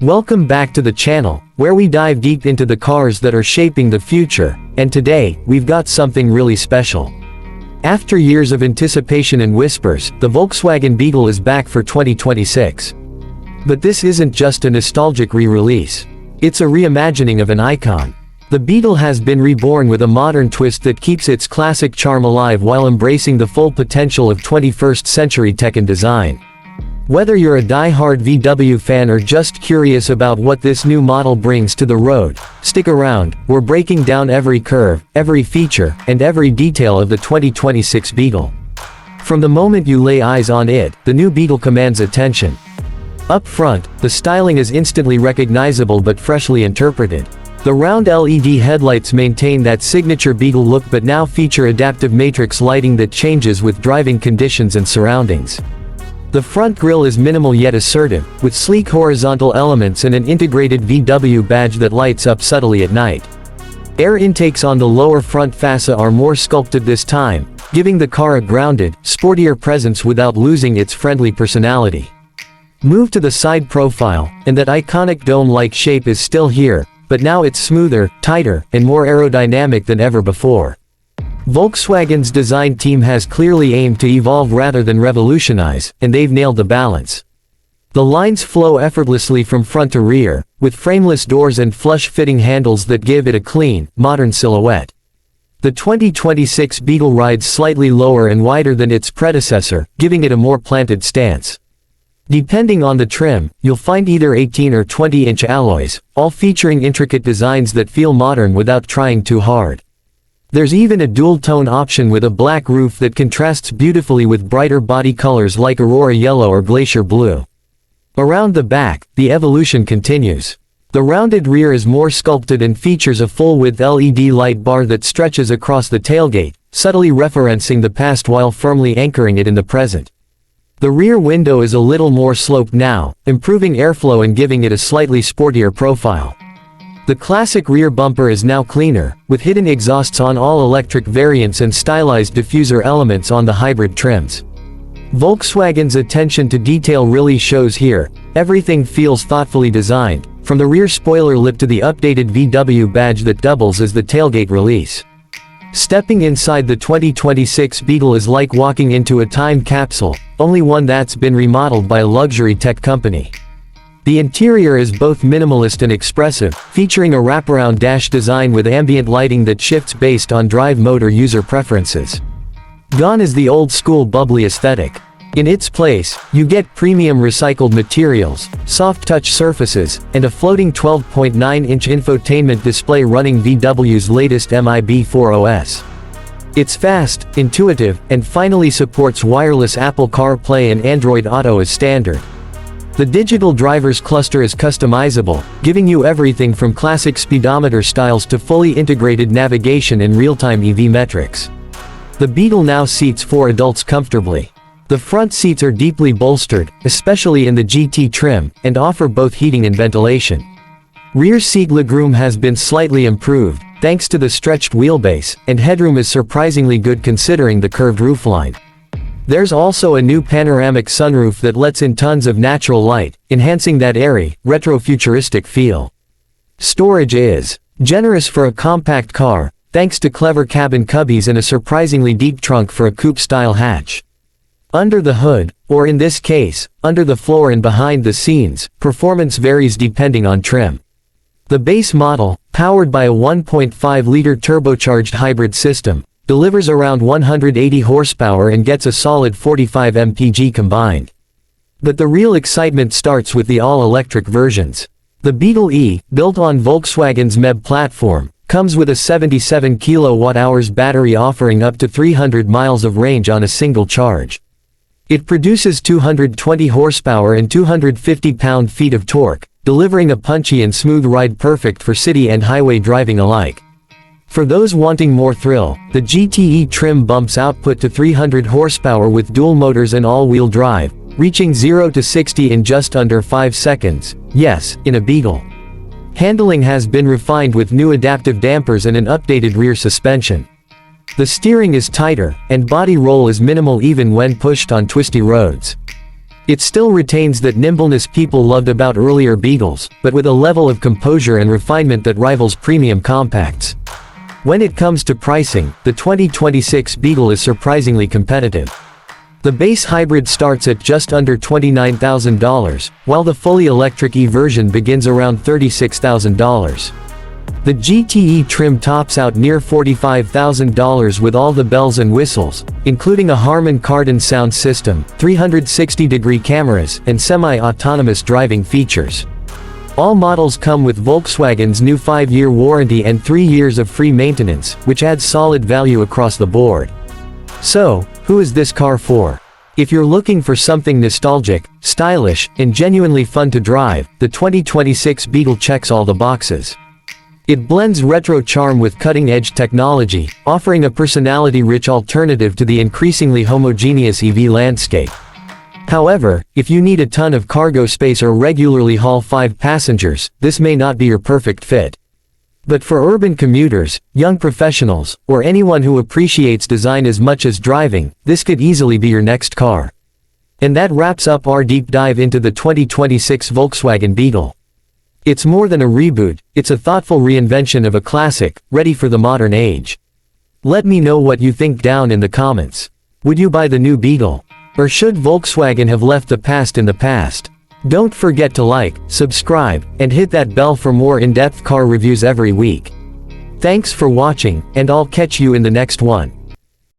Welcome back to the channel, where we dive deep into the cars that are shaping the future, and today, we've got something really special. After years of anticipation and whispers, the Volkswagen Beetle is back for 2026. But this isn't just a nostalgic re-release. It's a reimagining of an icon. The Beetle has been reborn with a modern twist that keeps its classic charm alive while embracing the full potential of 21st century tech and design. Whether you're a die-hard VW fan or just curious about what this new model brings to the road, stick around. We're breaking down every curve, every feature, and every detail of the 2026 Beetle. From the moment you lay eyes on it, the new Beetle commands attention. Up front, the styling is instantly recognizable but freshly interpreted. The round LED headlights maintain that signature Beetle look but now feature adaptive matrix lighting that changes with driving conditions and surroundings. The front grille is minimal yet assertive, with sleek horizontal elements and an integrated VW badge that lights up subtly at night. Air intakes on the lower front fascia are more sculpted this time, giving the car a grounded, sportier presence without losing its friendly personality. Move to the side profile, and that iconic dome-like shape is still here, but now it's smoother, tighter, and more aerodynamic than ever before. Volkswagen's design team has clearly aimed to evolve rather than revolutionize, and they've nailed the balance. The lines flow effortlessly from front to rear, with frameless doors and flush-fitting handles that give it a clean, modern silhouette. The 2026 Beetle rides slightly lower and wider than its predecessor, giving it a more planted stance. Depending on the trim, you'll find either 18 or 20-inch alloys, all featuring intricate designs that feel modern without trying too hard. There's even a dual-tone option with a black roof that contrasts beautifully with brighter body colors like Aurora Yellow or Glacier Blue. Around the back, the evolution continues. The rounded rear is more sculpted and features a full-width LED light bar that stretches across the tailgate, subtly referencing the past while firmly anchoring it in the present. The rear window is a little more sloped now, improving airflow and giving it a slightly sportier profile. The classic rear bumper is now cleaner, with hidden exhausts on all electric variants and stylized diffuser elements on the hybrid trims. Volkswagen's attention to detail really shows here. Everything feels thoughtfully designed, from the rear spoiler lip to the updated VW badge that doubles as the tailgate release. Stepping inside the 2026 Beetle is like walking into a time capsule, only one that's been remodeled by a luxury tech company. The interior is both minimalist and expressive, featuring a wraparound dash design with ambient lighting that shifts based on drive mode or user preferences. Gone is the old-school bubbly aesthetic. In its place, you get premium recycled materials, soft-touch surfaces, and a floating 12.9-inch infotainment display running VW's latest MIB4 OS. It's fast, intuitive, and finally supports wireless Apple CarPlay and Android Auto as standard. The digital driver's cluster is customizable, giving you everything from classic speedometer styles to fully integrated navigation and real-time EV metrics. The Beetle now seats 4 adults comfortably. The front seats are deeply bolstered, especially in the GT trim, and offer both heating and ventilation. Rear seat legroom has been slightly improved, thanks to the stretched wheelbase, and headroom is surprisingly good considering the curved roofline. There's also a new panoramic sunroof that lets in tons of natural light, enhancing that airy, retro-futuristic feel. Storage is generous for a compact car, thanks to clever cabin cubbies and a surprisingly deep trunk for a coupe-style hatch. Under the hood, or in this case, under the floor and behind the scenes, performance varies depending on trim. The base model, powered by a 1.5-liter turbocharged hybrid system, delivers around 180 horsepower and gets a solid 45 mpg combined. But the real excitement starts with the all-electric versions. The Beetle E, built on Volkswagen's MEB platform, comes with a 77 kWh battery offering up to 300 miles of range on a single charge. It produces 220 horsepower and 250 pound-feet of torque, delivering a punchy and smooth ride perfect for city and highway driving alike. For those wanting more thrill, the GTE trim bumps output to 300 horsepower with dual motors and all-wheel drive, reaching 0 to 60 in just under 5 seconds, yes, in a Beetle. Handling has been refined with new adaptive dampers and an updated rear suspension. The steering is tighter, and body roll is minimal even when pushed on twisty roads. It still retains that nimbleness people loved about earlier Beetles, but with a level of composure and refinement that rivals premium compacts. When it comes to pricing, the 2026 Beetle is surprisingly competitive. The base hybrid starts at just under $29,000, while the fully electric E version begins around $36,000. The GTE trim tops out near $45,000 with all the bells and whistles, including a Harman Kardon sound system, 360-degree cameras, and semi-autonomous driving features. All models come with Volkswagen's new 5-year warranty and 3 years of free maintenance, which adds solid value across the board. So, who is this car for? If you're looking for something nostalgic, stylish, and genuinely fun to drive, the 2026 Beetle checks all the boxes. It blends retro charm with cutting-edge technology, offering a personality-rich alternative to the increasingly homogeneous EV landscape. However, if you need a ton of cargo space or regularly haul 5 passengers, this may not be your perfect fit. But for urban commuters, young professionals, or anyone who appreciates design as much as driving, this could easily be your next car. And that wraps up our deep dive into the 2026 Volkswagen Beetle. It's more than a reboot, it's a thoughtful reinvention of a classic, ready for the modern age. Let me know what you think down in the comments. Would you buy the new Beetle? Or should Volkswagen have left the past in the past? Don't forget to like, subscribe, and hit that bell for more in-depth car reviews every week. Thanks for watching, and I'll catch you in the next one.